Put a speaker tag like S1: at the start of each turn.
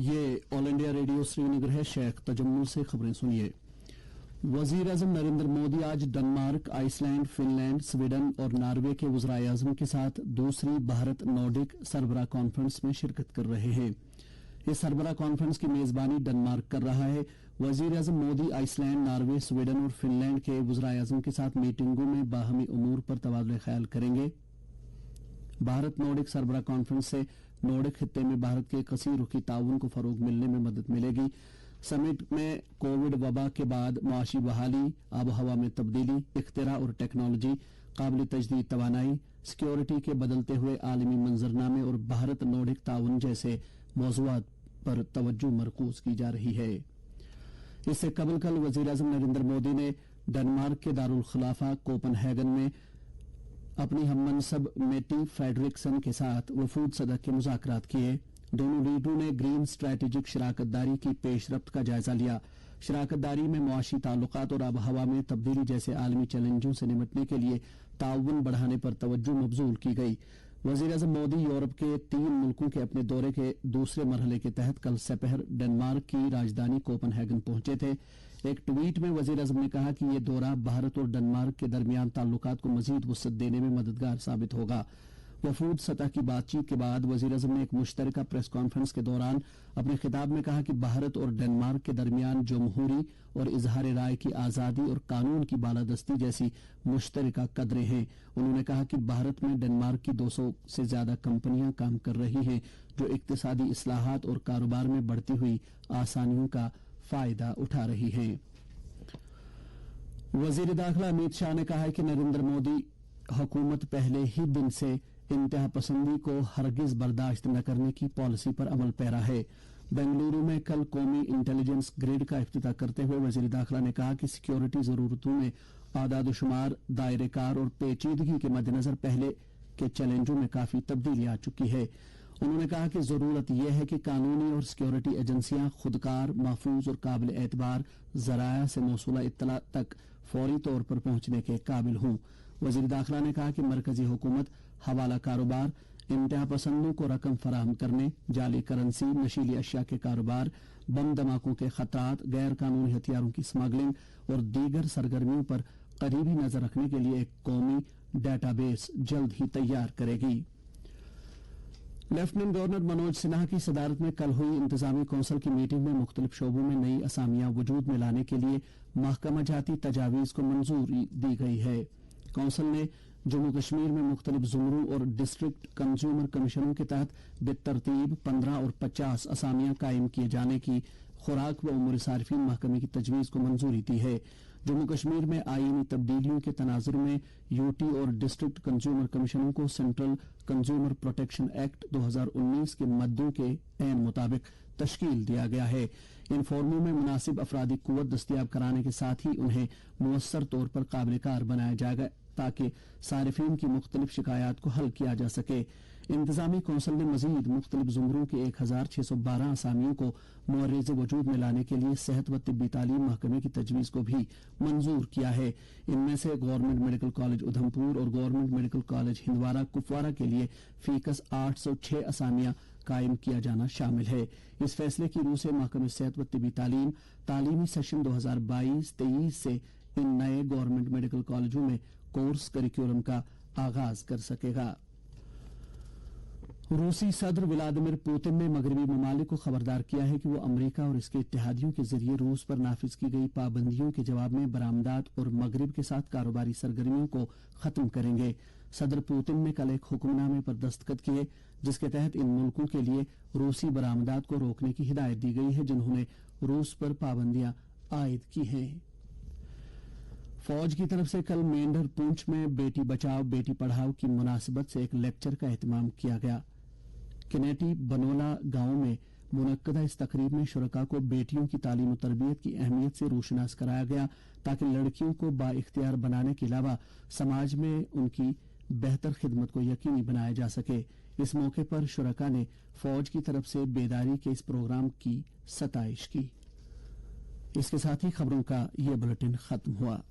S1: ये all India radio Srinagar है। शेख तजम्मुल से खबरें सुनिए। वजीर आजम नरेंद्र मोदी आज डेनमार्क, आइसलैंड, फिनलैंड, स्वीडन और नॉर्वे के वज़राए आज़म के साथ दूसरी भारत नॉर्डिक सरबराह कॉन्फ्रेंस में शिरकत कर रहे हैं। इस सरबराह कॉन्फ्रेंस की मेजबानी डेनमार्क कर रहा है। वजीर आजम मोदी आइसलैंड, नॉर्वे, स्वीडन और फिनलैंड के वज़राए आज़म के साथ मीटिंगों में बाहमी उमूर पर तबादला ख्याल करेंगे। भारत नॉर्डिक सरबराह कॉन्फ्रेंस से नॉर्डिक खित्ते में भारत के कसीर रुखी ताउन को फरोग मिलने में मदद मिलेगी। समिट में कोविड वबा के बाद मुआशी बहाली, आबोहवा में तब्दीली, इख्तिरा और टेक्नोलॉजी, काबिल तजदीद तवानाई, सिक्योरिटी के बदलते हुए आलमी मंजरनामे और भारत नॉर्डिक ताउन जैसे मौज़ूआत पर तवज्जो मरकूज की जा रही है। इससे कबल कल वजीर आजम नरेंद्र मोदी ने डेनमार्क के दारुल खिलाफा कोपनहेगन में अपनी हममनसब मेटी फेडरिक्सन के साथ वफूद सदक के मुज़ाकरात किए। दोनों लीडरों ने ग्रीन स्ट्रैटेजिक शराकतदारी की पेशरफ्त का जायजा लिया। शराकतदारी में मुआशी ताल्लुकात और आबोहवा में तब्दीली जैसे आलमी चैलेंजों से निपटने के लिए ताउन बढ़ाने पर तवज्जो मबजूल की गई। वजीर आजम मोदी यूरोप के 3 मुल्कों के अपने दौरे के दूसरे मरहले के तहत कल सपहर डेनमार्क की राजधानी कोपनहेगन पहुंचे थे। एक ट्वीट में वजीर आजम ने कहा कि यह दौरा भारत और डेनमार्क के दरमियान ताल्लुकात को मजीद वुसअत देने में मददगार साबित होगा। वफूद सतह की बातचीत के बाद वजीर आजम ने एक मुश्तरका प्रेस कॉन्फ्रेंस के दौरान अपने खिताब में कहा कि भारत और डेनमार्क के दरमियान जमहूरी और इजहार राय की आज़ादी और कानून की बालादस्ती जैसी मुश्तरका कदरें हैं। उन्होंने कहा कि भारत में डेनमार्क की 200 से ज्यादा कंपनियां काम कर रही हैं जो इक्तिसादी इस्लाहात और कारोबार में बढ़ती हुई आसानियों का फायदा उठा रही हैं। वजीर दाखिला अमित शाह ने कहा है कि नरेंद्र मोदी हुकूमत पहले ही दिन से इंतहा पसंदी को हरगिज बर्दाश्त न करने की पॉलिसी पर अमल पैरा है। बेंगलुरु में कल कौमी इंटेलिजेंस ग्रिड का इफ्तिताह करते हुए वजीर दाखिला ने कहा कि सिक्योरिटी जरूरतों में आदाद-ओ-शुमार, दायरेकार और पेचीदगी के मद्देनजर पहले के चैलेंजों में काफी तब्दीली आ चुकी है। उन्होंने कहा कि जरूरत यह है कि कानूनी और सिक्योरिटी एजेंसियां खुदकार, महफूज और काबिल एतबार जराया से मौसूला इत्तला तक फौरी तौर पर पहुंचने के काबिल हों। वजीर दाखिला ने कहा कि मरकजी हुकूमत हवाला कारोबार, इंतहा पसंदों को रकम फराहम करने, जाली करेंसी, नशीली अशिया के कारोबार, बम धमाकों के खतरात, गैर कानूनी हथियारों की स्मगलिंग और दीगर सरगर्मियों पर करीबी नजर रखने के लिए एक कौमी डेटाबेस जल्द ही तैयार करेगी। लेफ्टिनेंट गवर्नर मनोज सिन्हा की सदारत में कल हुई इंतजामी कौंसिल की मीटिंग में मुख्तलिफ शोबों में नई असामियां वजूद में लाने के लिए महकमा जाती तजावीज को मंजूरी दी गई है। कौंसिल ने जम्मू कश्मीर में मुख्तलिफ जुमरों और डिस्ट्रिक्ट कंज्यूमर कमीशनों के तहत बेतरतीब 15 और 50 असामियां कायम किए जाने की खुराक व उमूर सारिफीन महकमे की तजवीज को मंजूरी दी है। जम्मू कश्मीर में आईनी तब्दीलियों के तनाजुर में यूटी और डिस्ट्रिक्ट कंज्यूमर कमीशनों को सेंट्रल कंज्यूमर प्रोटेक्शन एक्ट 2019 के मद्दों के ऐन मुताबिक तश्कील दिया गया है। इन फॉर्मों में मुनासिब अफरादी कुव्वत दस्तियाब कराने के साथ ही उन्हें मुयस्सर तौर पर काबिल कार बनाया जाएगा ताकि सारिफीन की मुख्तलिफ शिकायत को हल किया जा सके। इंतजामी कौंसिल ने मजीद मुख्तलिफ जुमरों के 1612 असामियों को मुअर्रिज़ वजूद में लाने के लिए सेहत व तिब्बी तालीम महकमे की तजवीज को भी मंजूर किया है। इनमें से गवर्नमेंट मेडिकल कॉलेज उधमपुर और government medical college Handwara Kupwara के लिए फीकस 806 असामियां कायम किया जाना शामिल है। इस फैसले की रूह से महकमे सेहत व तिब्बी तालीम तालीमी सेशन 2022-23 से इन नए गवर्नमेंट मेडिकल कॉलेजों में कोर्स करिकुलम का आगाज कर सकेगा। रूसी सदर व्लादिमीर पुतिन ने मगरबी ममालिक को खबरदार किया है कि वो अमरीका और इसके इत्तेहादियों के जरिए रूस पर नाफिज की गई पाबंदियों के जवाब में बरामदात और मगरब के साथ कारोबारी सरगर्मियों को खत्म करेंगे। सदर पुतिन ने कल एक हुक्मनामे पर दस्तखत किए जिसके तहत इन मुल्कों के लिए रूसी बरामदात को रोकने की हिदायत दी गई है जिन्होंने रूस पर पाबंदियां आयद की हैं। फौज की तरफ से कल मेंढर पूंछ में बेटी बचाओ बेटी पढ़ाओ की मुनासिबत से एक लेक्चर का एहतमाम किया गया। किनेटी बनोला गांव में मुनक्कदा इस तकरीब में शुरका को बेटियों की तालीम और तरबियत की अहमियत से रोशनास कराया गया ताकि लड़कियों को बाइख्तियार बनाने के अलावा समाज में उनकी बेहतर खिदमत को यकीनी बनाया जा सके। इस मौके पर शुरका ने फौज की तरफ से बेदारी के इस प्रोग्राम की सताइश की। इसके साथ ही खबरों का ये बुलेटिन खत्म हुआ।